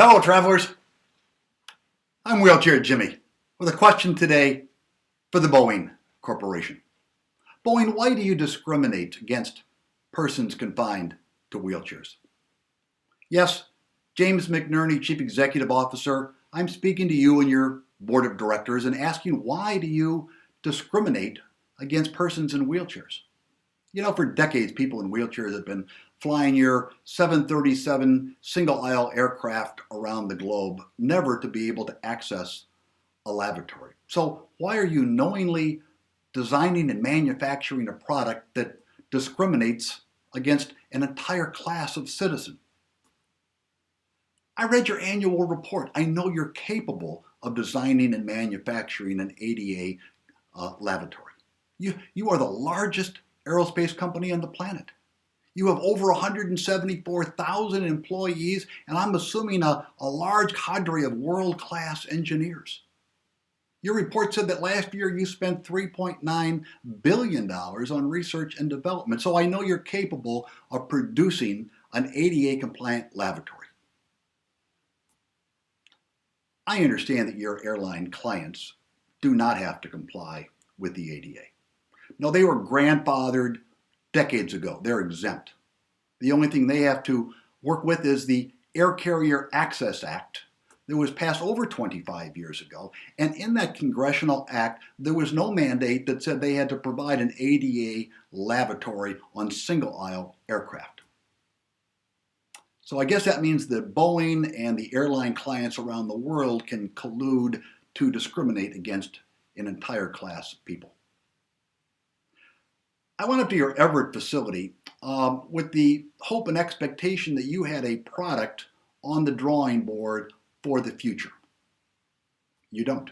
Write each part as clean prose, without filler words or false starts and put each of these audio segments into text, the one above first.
Hello, travelers. I'm Wheelchair Jimmy with a question today for the Boeing Corporation. Boeing, why do you discriminate against persons confined to wheelchairs? Yes, James McNerney, Chief Executive Officer, I'm speaking to you and your board of directors and asking why do you discriminate against persons in wheelchairs? You know, for decades, people in wheelchairs have been flying your 737 single-aisle aircraft around the globe, never to be able to access a lavatory. So why are you knowingly designing and manufacturing a product that discriminates against an entire class of citizens? I read your annual report. I know you're capable of designing and manufacturing an ADA lavatory. You are the largest aerospace company on the planet. You have over 174,000 employees, and I'm assuming a large cadre of world-class engineers. Your report said that last year you spent $3.9 billion on research and development, so I know you're capable of producing an ADA-compliant lavatory. I understand that your airline clients do not have to comply with the ADA. No, they were grandfathered decades ago. They're exempt. The only thing they have to work with is the Air Carrier Access Act that was passed over 25 years ago. And in that congressional act, there was no mandate that said they had to provide an ADA lavatory on single-aisle aircraft. So I guess that means that Boeing and the airline clients around the world can collude to discriminate against an entire class of people. I went up to your Everett facility with the hope and expectation that you had a product on the drawing board for the future. You don't.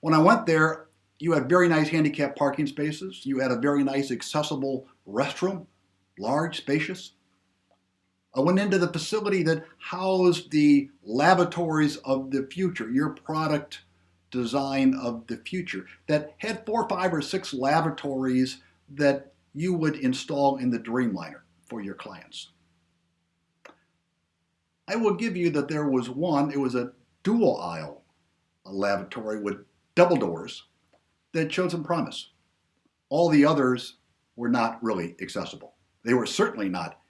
When I went there, you had very nice handicapped parking spaces. You had a very nice accessible restroom, large, spacious. I went into the facility that housed the lavatories of the future, your product design of the future, that had 4, 5, or 6 lavatories that you would install in the Dreamliner for your clients. I will give you that there was one, it was a dual aisle lavatory with double doors that showed some promise. All the others were not really accessible. They were certainly not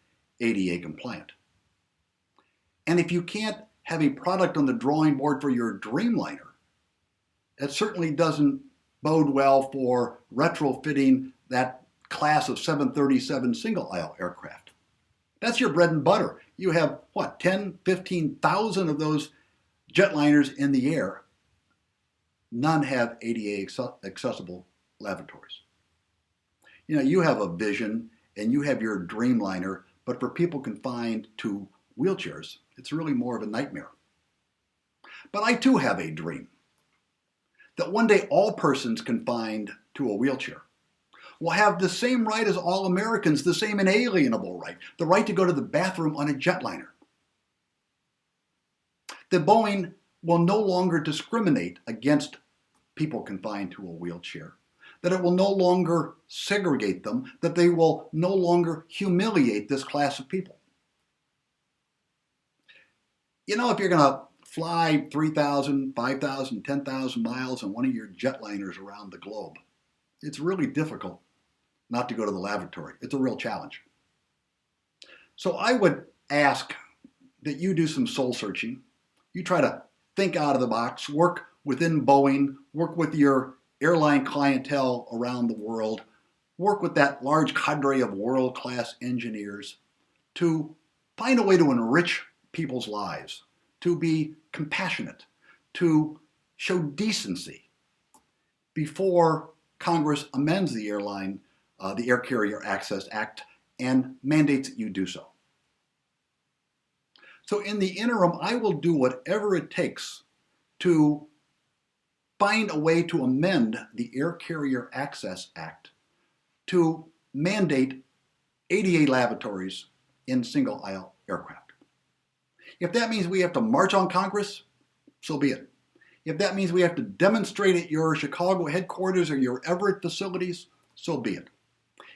ADA compliant. And if you can't have a product on the drawing board for your Dreamliner, it certainly doesn't bode well for retrofitting that class of 737 single-aisle aircraft. That's your bread and butter. You have, what, 10, 15,000 of those jetliners in the air. None have ADA accessible lavatories. You know, you have a vision and you have your Dreamliner, but for people confined to wheelchairs, it's really more of a nightmare. But I too have a dream that one day all persons confined to a wheelchair will have the same right as all Americans, the same inalienable right, the right to go to the bathroom on a jetliner. That Boeing will no longer discriminate against people confined to a wheelchair, that it will no longer segregate them, that they will no longer humiliate this class of people. You know, if you're going to fly 3,000, 5,000, 10,000 miles on one of your jetliners around the globe, it's really difficult not to go to the lavatory. It's a real challenge. So I would ask that you do some soul searching. You try to think out of the box, work within Boeing, work with your airline clientele around the world, work with that large cadre of world-class engineers to find a way to enrich people's lives, to be compassionate, to show decency before Congress amends the Air Carrier Access Act and mandates that you do so. So in the interim, I will do whatever it takes to find a way to amend the Air Carrier Access Act to mandate ADA lavatories in single-aisle aircraft. If that means we have to march on Congress, so be it. If that means we have to demonstrate at your Chicago headquarters or your Everett facilities, so be it.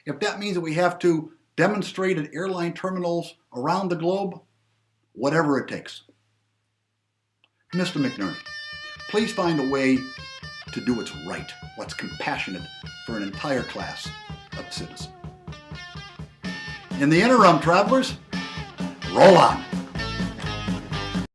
If that means that we have to demonstrate at airline terminals around the globe, whatever it takes. Mr. McNerney, please find a way to do what's right, what's compassionate for an entire class of citizens. In the interim, travelers, roll on.